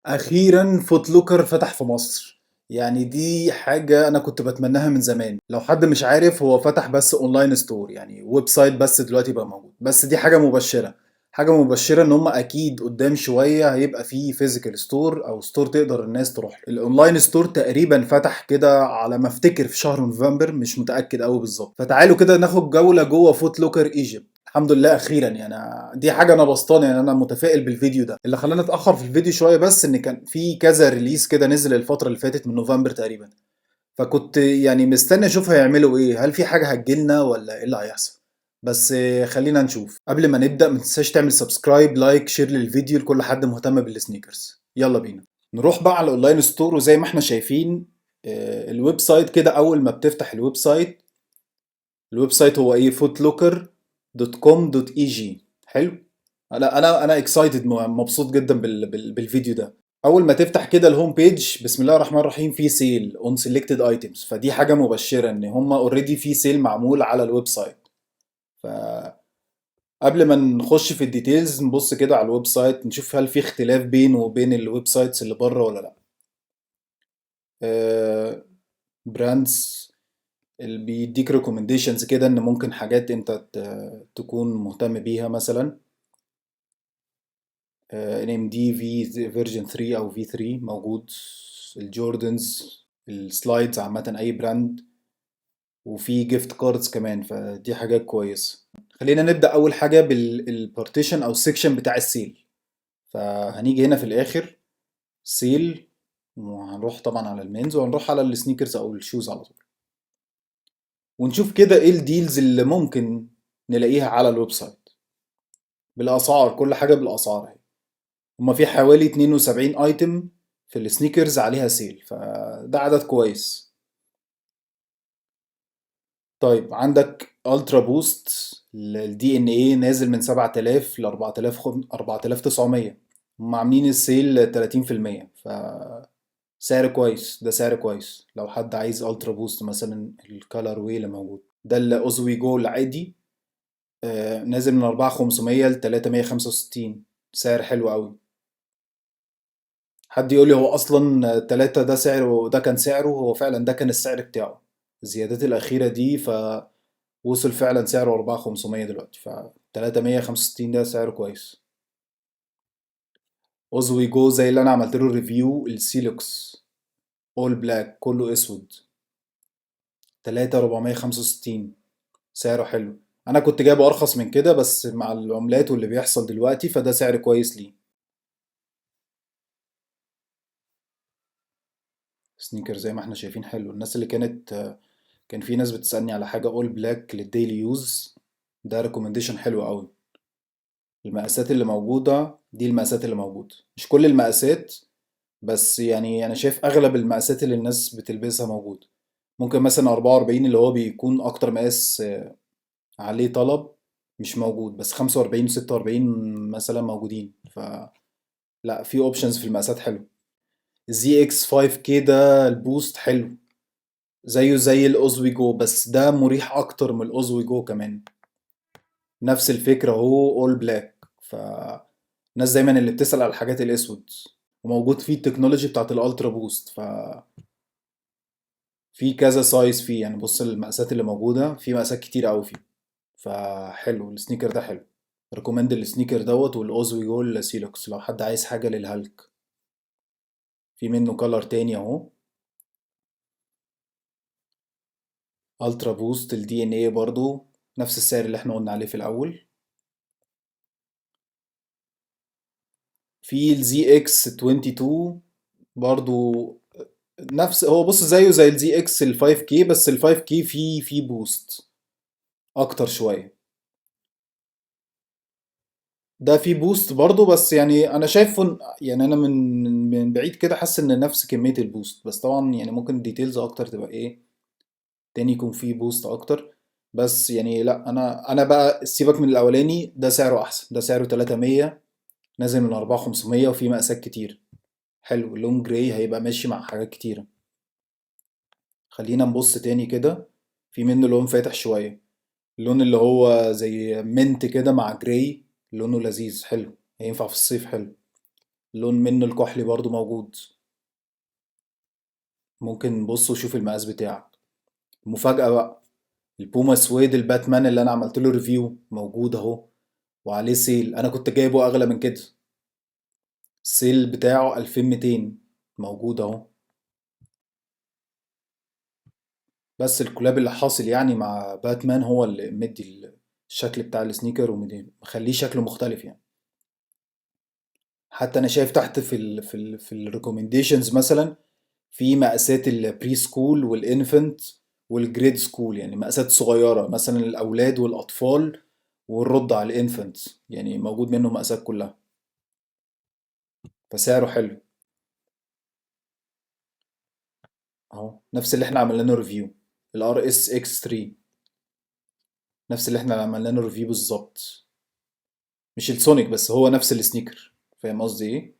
اخيرا فوت لوكر فتح في مصر. يعني دي حاجة انا كنت بتمناها من زمان. لو حد مش عارف، هو فتح بس اونلاين ستور، يعني ويب سايت بس دلوقتي بقى موجود. بس دي حاجة مبشرة. حاجة مبشرة ان هم اكيد قدام شوية هيبقى فيه فيزيكال ستور او ستور تقدر الناس تروح له. الاونلاين ستور تقريبا فتح كده على ما افتكر في شهر نوفمبر، مش متأكد قوي بالظبط. فتعالوا كده ناخد جولة جوه فوت لوكر ايجيبت. الحمد لله اخيرا، يعني دي حاجه انا بسطاني، يعني انا متفائل بالفيديو ده. اللي خلاني اتاخر في الفيديو شويه بس ان كان في كذا ريليز كده نزل الفتره اللي فاتت من نوفمبر تقريبا. فكنت يعني مستني اشوف هيعملوا ايه، هل في حاجه هتجيلنا ولا ايه اللي هيحصل. بس خلينا نشوف. قبل ما نبدا ما تنساش تعمل سبسكرايب لايك شير للفيديو لكل حد مهتم بالسنيكرز. يلا بينا نروح بقى على الاونلاين ستور. وزي ما احنا شايفين الويب سايت كده، اول ما بتفتح الويب سايت، الويب سايت هو ايه؟ footlocker.com.eg. حلو. انا اكسايتد، مبسوط جدا بالفيديو ده. اول ما تفتح كده الهوم بيج، بسم الله الرحمن الرحيم، في سيل اون سيلكتد ايتمز. فدي حاجه مبشره ان هم اوريدي في سيل معمول على الويب سايت. فقبل ما نخش في الديتيلز، نبص كده على الويب سايت نشوف هل في اختلاف بينه وبين الويب سايتس اللي بره ولا لا. براندز اللي بيديك ريكومنديشنز كده ان ممكن حاجات انت تكون مهتم بيها، مثلا ان ام دي في فيرجن 3 او في 3 موجود. الجوردنز، السلايدز عامة اي براند، وفي جيفت كاردز كمان، فدي حاجات كويسة. خلينا نبدأ اول حاجة بالبارتيشن او السكشن بتاع السيل. فهنيجي هنا في الاخر سيل، وهنروح طبعا على المينز وهنروح على السنيكرز او الشوز على طول، ونشوف كده ايه الديلز اللي ممكن نلاقيها على الويب سايت بالاسعار. كل حاجة بالاسعار اهي. هما في حوالي 72 ايتم في السنيكرز عليها سيل، فده عدد كويس. طيب عندك الترا بوست، الدي ان ايه نازل من 7000 ل 4000 4900. هم عاملين السيل 30%. سعر كويس، ده سعر كويس لو حد عايز الترا بوست مثلا. الكالر واي اللي موجود ده الاوزوي جو العادي، نازل من 4500 ل 365. سعر حلو قوي. حد يقول لي هو اصلا تلاتة ده سعره، ده كان سعره، هو فعلا ده كان السعر بتاعه. الزيادات الاخيره دي فوصل فعلا سعره 4500 دلوقتي، ف 365 ده سعره كويس. اوزوي جو زي اللي انا عملت له ريفيو، السيلوكس اول بلاك كله اسود، 3465. سعره حلو. انا كنت جايبه ارخص من كده، بس مع العملات واللي بيحصل دلوقتي فده سعر كويس ليه. سنيكر زي ما احنا شايفين حلو. الناس اللي كان في ناس بتسألني على حاجة اول بلاك للديلي يوز، ده ريكومنديشن حلو قوي. المقاسات اللي موجودة دي المقاسات اللي موجودة، مش كل المقاسات، بس يعني انا شايف اغلب المقاسات اللي الناس بتلبسها موجودة. ممكن مثلا 44 اللي هو بيكون اكتر مقاس عليه طلب مش موجود، بس 45 و46 مثلا موجودين. لا، في اوبشنز في المقاسات حلو. الزي اكس 5 كي ده البوست حلو، زيه زي الاوزوي جو، بس ده مريح اكتر من الاوزوي جو كمان. نفس الفكرة، هو اول بلاك. الناس دايما اللي بتسأل على الحاجات الاسود، وموجود فيه التكنولوجي بتاعت الالترا بوست. في كذا سايز فيه، يعني بص المقاسات اللي موجودة، في مقاسات كتير قوي فيه. فحلو السنيكر ده، حلو. ريكومند السنيكر دوت والاوزوي جول سيلوكس لو حد عايز حاجة للهالك. في منه كولر تاني اهو، الترا بوست الدي ان ايه برضو، نفس السعر اللي احنا قلنا عليه في الاول. في الزي اكس 22 برضو، نفس هو، بص زيه زي الزي اكس ال 5 كي، بس ال 5 كي فيه بوست اكتر شويه. ده فيه بوست برضو، بس يعني انا شايفه يعني انا من بعيد كده حاسس ان نفس كميه البوست، بس طبعا يعني ممكن الديتيلز اكتر تبقى ايه، تاني يكون فيه بوست اكتر. بس يعني لا، انا بقى سيبك من الاولاني، ده سعره احسن، ده سعره 300، نازل من 4500 وفي مقاسات كتير. حلو، اللون جراي هيبقى ماشي مع حاجات كتيرة. خلينا نبص تاني كده. في منه لون فاتح شوية، اللون اللي هو زي منت كده مع جراي، لونه لذيذ حلو، هينفع في الصيف حلو. لون منه الكحلي برضو موجود. ممكن بص وشوف المقاس بتاعك. مفاجأة بقى، البوما سويد الباتمان اللي انا عملت له ريفيو موجود اهو، وعليه سيل. انا كنت جايبه اغلى من كده، السيل بتاعه 2200، موجود اهو. بس الكولاب اللي حاصل يعني مع باتمان هو اللي مدي الشكل بتاع السنيكر، ومدي مخليه شكله مختلف يعني. حتى انا شايف تحت في الريكومنديشنز مثلا، في مقاسات البري سكول والانفنت والجريد سكول، يعني مقاسات صغيرة مثلا الأولاد والأطفال، والرد على الانفنت، يعني موجود منه مقاسات كلها، فسعره حلو. اهو نفس اللي احنا عملنا له ريفيو، الار اس اكس 3، نفس اللي احنا عملنا له ريفيو بالظبط. مش السونيك بس، هو نفس السنيكر. فاهم قصدي ايه؟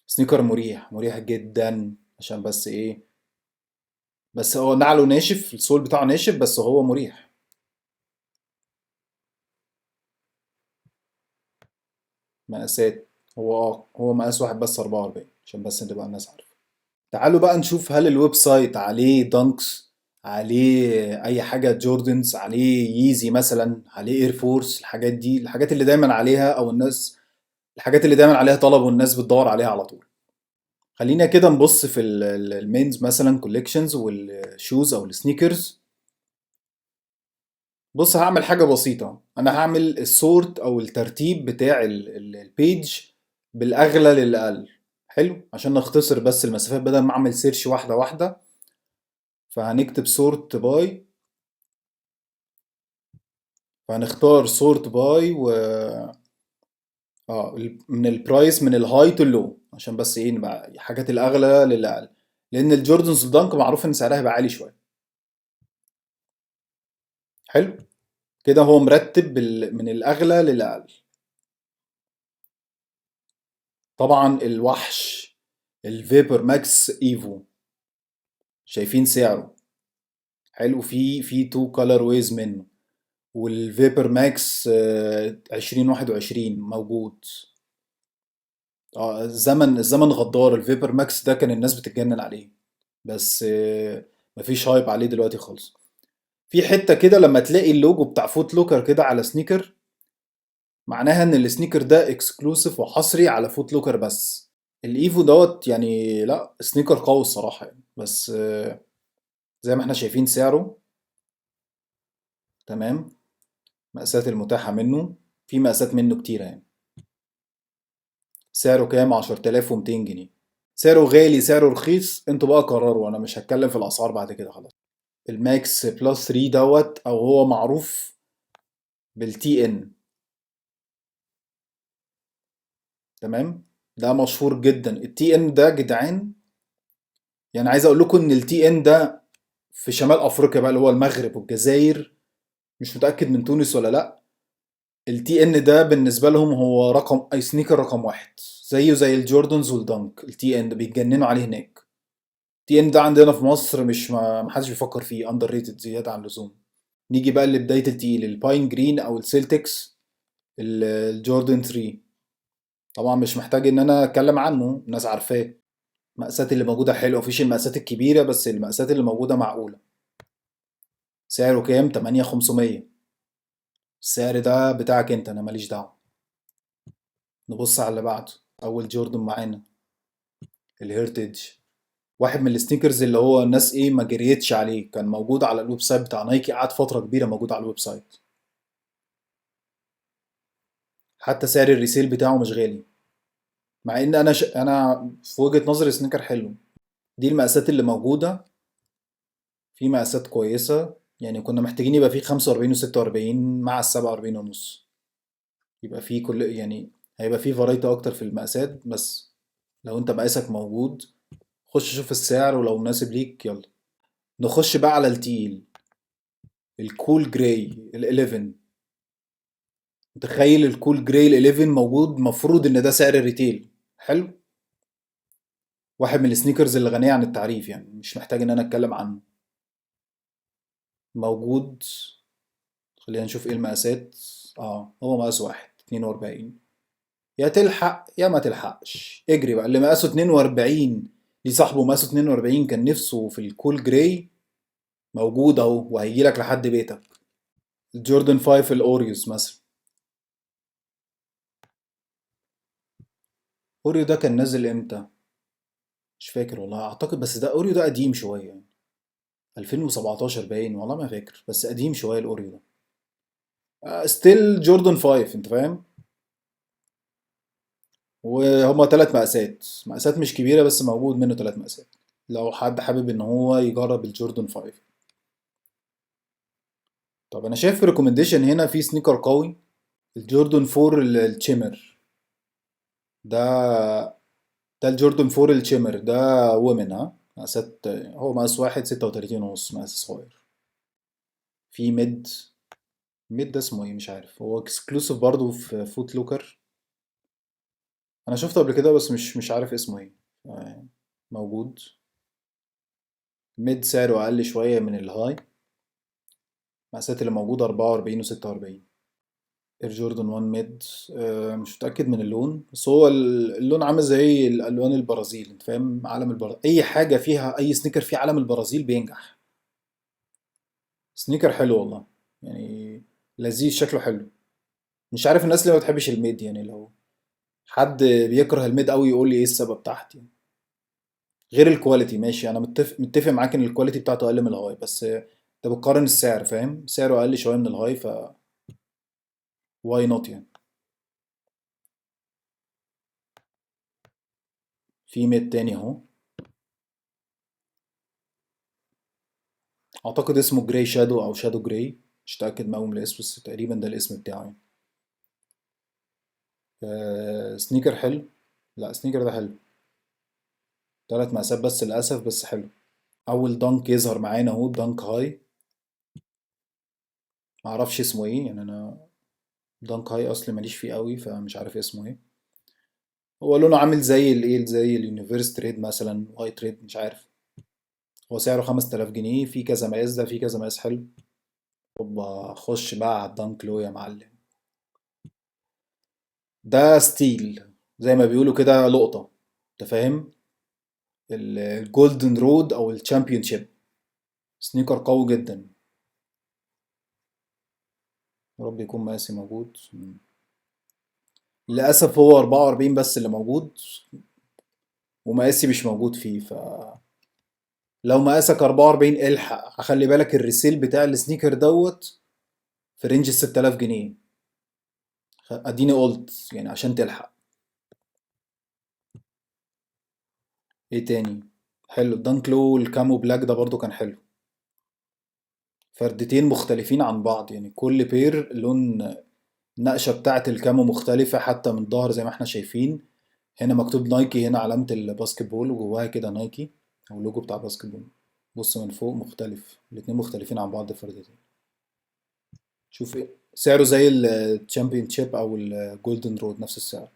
سنيكر مريح، مريح جدا. عشان بس ايه، بس هو نعله ناشف، السول بتاعه ناشف، بس هو مريح. مقاسات، هو مقاس واحد بس 44، عشان بس نبقى الناس عارفة. تعالوا بقى نشوف هل الويب سايت عليه دانكس، عليه اي حاجة جوردنز، عليه ييزي مثلا، عليه اير فورس. الحاجات دي الحاجات اللي دايما عليها، او الناس، الحاجات اللي دايما عليها طلب والناس بتدور عليها على طول. خلينا كده نبص في المينز مثلا كوليكشنز والشوز او السنيكرز. بص هعمل حاجة بسيطة، أنا هعمل السورت أو الترتيب بتاع البيج بالأغلى للأقل. حلو، عشان نختصر بس المسافات بدل ما أعمل سيرش واحدة واحدة. فهنكتب سورت باي، فهنختار سورت باي و من البرايس من الهاي تو اللو، عشان بس ايه نبقى حاجات الأغلى للأقل، لأن الجوردنز الدانك معروف إن سعرها هيبقى عالي شوية. حلو، كده هو مرتب من الأغلى للأقل. طبعا الوحش الفيبر ماكس ايفو، شايفين سعره حلو، في تو كولر ويز منه. والفيبر ماكس 2021 موجود. اه الزمن غدار، الفيبر ماكس ده كان الناس بتتجنن عليه، بس مفيش هايب عليه دلوقتي خالص. في حتة كده لما تلاقي اللوجو بتاع فوت لوكر كده على سنيكر، معناها ان السنيكر ده اكسكلوسيف وحصري على فوت لوكر بس. الايفو دوت يعني لا سنيكر قوي الصراحة يعني، بس زي ما احنا شايفين سعره تمام. مقاسات المتاحة منه، في مقاسات منه كتيرة يعني. سعره كام؟ 10200 جنيه. سعره غالي سعره رخيص، انتوا بقى قرروا، انا مش هتكلم في الاسعار بعد كده خلاص. الماكس بلس 3 دوت، او هو معروف بالتي ان. تمام، ده مشهور جدا التي ان ده جدعان. يعني عايز اقول لكم ان التي ان ده في شمال افريقيا بقى، اللي هو المغرب والجزائر، مش متأكد من تونس ولا لا. التي ان ده بالنسبة لهم هو رقم اي سنيكر رقم واحد، زيه زي الجوردنز والدانك. التي ان ده بيتجننوا عليه هناك. تي ان ده عندنا في مصر مش ما حدش بيفكر فيه، اندر ريتد زياده عن اللزوم. نيجي بقى لبدايه التقيل، الباين جرين او السيلتكس، الجوردن 3. طبعا مش محتاج ان انا اتكلم عنه، الناس عارفاه. المقاسات اللي موجوده حلوه، مفيش المقاسات الكبيره، بس المقاسات اللي موجوده معقوله. سعره كام؟ 8500. السعر ده بتاعك انت، انا ماليش دعوه. نبص على اللي بعده. اول جوردن معانا الهيرتج، واحد من السنيكرز اللي هو الناس ايه ما جريتش عليه، كان موجود على الويب سايت بتاع نايكي، قعد فتره كبيره موجود على الويب سايت. حتى سعر الريسيل بتاعه مش غالي، مع ان انا في وجهة نظري سنيكر حلو. دي المقاسات اللي موجودة، في مقاسات كويسة يعني. كنا محتاجين يبقى في 45 و46 مع ال 47 ونص، يبقى في كل يعني، هيبقى في فرايتي اكتر في المقاسات. بس لو انت مقاسك موجود، خش شوف السعر ولو مناسب ليك يلا. نخش بقى على التقيل، الكول جراي ال 11. متخيل الكول جراي ال 11 موجود؟ مفروض ان ده سعر الريتيل. حلو، واحد من السنيكرز اللي غنية عن التعريف يعني، مش محتاج ان انا اتكلم عنه. موجود. خلينا نشوف ايه المقاسات. اه هو مقاس واحد 42. يا تلحق يا ما تلحقش، اجري بقى. اللي مقاسه 42، ليه صاحبه مقاسه 42 كان نفسه في الكول جراي، موجود اهو وهيجيلك لحد بيتك. الجوردن 5 الاوريوس مثلا. اوريو ده كان نازل امتى؟ مش فاكر والله، اعتقد بس ده اوريو ده قديم شويه يعني. 2017 باين، والله ما فاكر، بس قديم شويه الاوريو ده. ستيل جوردن 5، انت فاهم. وهما ثلاث مقاسات، مقاسات مش كبيره بس موجود منه ثلاث مقاسات، لو حد حابب ان هو يجرب الجوردن 5. طب انا شايف في ريكومنديشن هنا في سنيكر قوي، الجوردن 4 التشيمر ده. ده الجوردن 4 التشيمر ده، وومن ها، مقاسات. هو مقاس واحد 36 ونص، مقاس صغير. في ميد. ميد ده اسمه ايه مش عارف، هو اكسكلوسيف برضه في فوت لوكر. انا شفته قبل كده بس مش عارف اسمه ايه. آه، موجود. ميد سعره اقل شويه من الهاي. المقاسات اللي موجوده 44 و46. اير جوردن 1 ميد. مش متاكد من اللون، بس هو اللون عامل زي الالوان البرازيل، انت فاهم، علم البرازيل، اي حاجه فيها اي سنيكر فيه علم البرازيل بينجح. سنيكر حلو والله، يعني لذيذ شكله حلو. مش عارف الناس اللي ما بتحبش الميد، يعني لو حد بيكره الميد قوي يقول لي ايه السبب تحت يعني. غير الكواليتي ماشي، انا متفق معاك ان الكواليتي بتاعته اقل من الهاي، بس انت بتقارن السعر، فاهم، سعره اقل شويه من الهاي، ف واي نوت يعني. في ميد تاني اهو. اعتقد اسمه جراي شادو او شادو جراي، مش متاكد ما من الاسم، بس تقريبا ده الاسم بتاعه يعني. سنيكر حلو. لا سنيكر ده حلو. ثلاث مقاسات بس للاسف، بس حلو. اول دانك يظهر معانا اهو، دانك هاي. معرفش اسمه ايه يعني انا، دانك هاي اصلي ماليش فيه قوي، فمش عارف اسمه ايه. هو لونه عامل زي الايه، زي اليونيفرس تريد مثلا، واي تريد، مش عارف. هو سعره 5000 جنيه، في كذا مقاس، ده في كذا مقاس حلو. اوبا، خش بقى على الدانك لو يا معلم. ده ستيل، زي ما بيقولوا كده لقطة، انت فاهم. الجولدن رود او الشامبيون شيب. سنيكر قوي جدا. يا رب يكون مقاسي موجود. للاسف هو 44 بس اللي موجود، ومقاسي مش موجود فيه، فلو مقاسك 44 الحق، خلي بالك الريسيل بتاع السنيكر دوت في رينج ال 6000 جنيه. اديني قلت يعني عشان تلحق. ايه تاني؟ حلو الدانك لو الكامو بلاك ده برضو كان حلو. فردتين مختلفين عن بعض، يعني كل بير لون، النقشة بتاعة الكامو مختلفة حتى من الظهر زي ما احنا شايفين. هنا مكتوب نايكي، هنا علامة الباسكت بول وجواها كده نايكي، او اللوجو بتاع باسكت بول. بص من فوق مختلف، الاتنين مختلفين عن بعض الفردتين. شوف ايه سعره، زي الشامبيون شيب او الجولدن رود، نفس السعر.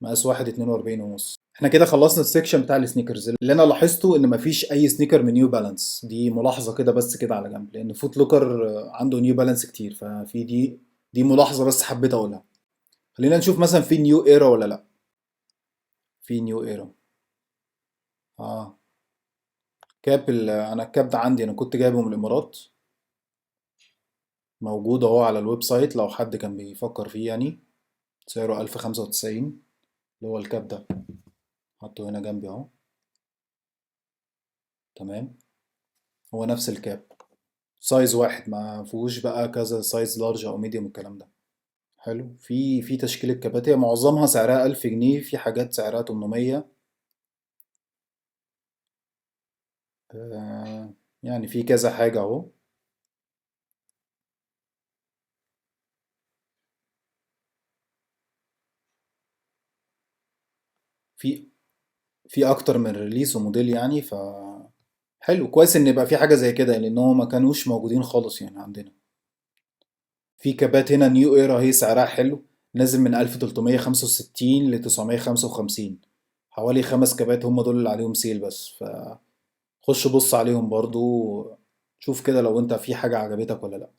مقاس واحد 42 ونص. احنا كده خلصنا السكشن بتاع السنيكرز. اللي انا لاحظته ان مفيش اي سنيكر من نيو بالانس، دي ملاحظة كده بس كده على جنب، لان فوت لوكر عنده نيو بالانس كتير، ففي دي ملاحظة بس حبيت اقولها. خلينا نشوف مثلا في نيو ايرا ولا لا. في نيو ايرا. اه. انا الكاب ده عندي، انا كنت جايبه من الامارات. موجود اهو على الويب سايت لو حد كان بيفكر فيه يعني. سعره 1095، اللي هو الكاب ده. حطه هنا جنبي اهو. تمام. هو نفس الكاب، سايز واحد، ما فيهوش بقى كذا سايز، لارج او ميديوم الكلام ده. حلو. في تشكيلة كابات، هي معظمها سعرها 1000 جنيه، في حاجات سعرها 800. آه يعني في كذا حاجة اهو. في في اكتر من ريليس وموديل يعني، ف حلو كويس ان يبقى في حاجة زي كده، لان هو ما كانوش موجودين خالص يعني عندنا. في كابات هنا نيو ايرا، هي سعرها حلو، نازل من 1365 ل 955. حوالي خمس كابات هم دول اللي عليهم سيل بس، فخش بص عليهم برضو. شوف كده لو انت في حاجة عجبتك ولا لا.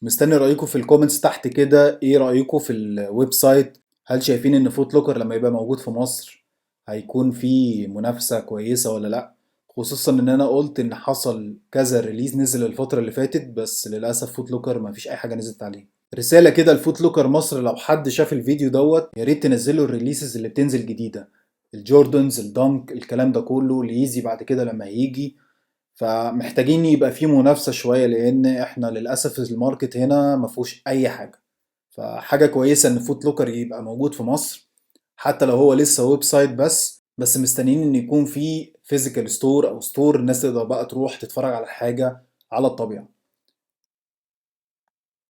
مستني رأيكم في الكومنتس تحت كده، ايه رأيكم في الويب سايت؟ هل شايفين ان فوت لوكر لما يبقى موجود في مصر هيكون في منافسة كويسة ولا لا؟ خصوصا ان انا قلت ان حصل كذا ريليز نزل الفترة اللي فاتت، بس للأسف فوت لوكر ما فيش اي حاجة نزلت عليه. رسالة كده لفوت لوكر مصر، لو حد شاف الفيديو دوت يا ريت تنزلوا الريليسز اللي بتنزل جديدة، الجوردنز، الدانك، الكلام ده كله، ليزي بعد كده لما يجي. فمحتاجين يبقى في منافسة شوية، لان احنا للأسف الماركت هنا ما فيهوش اي حاجة. فحاجة كويسة ان فوت لوكر يبقى موجود في مصر، حتى لو هو لسه ويب سايت بس مستنيين ان يكون في فيزيكال ستور او ستور الناس تقدر بقى تروح تتفرج على الحاجة على الطبيعة.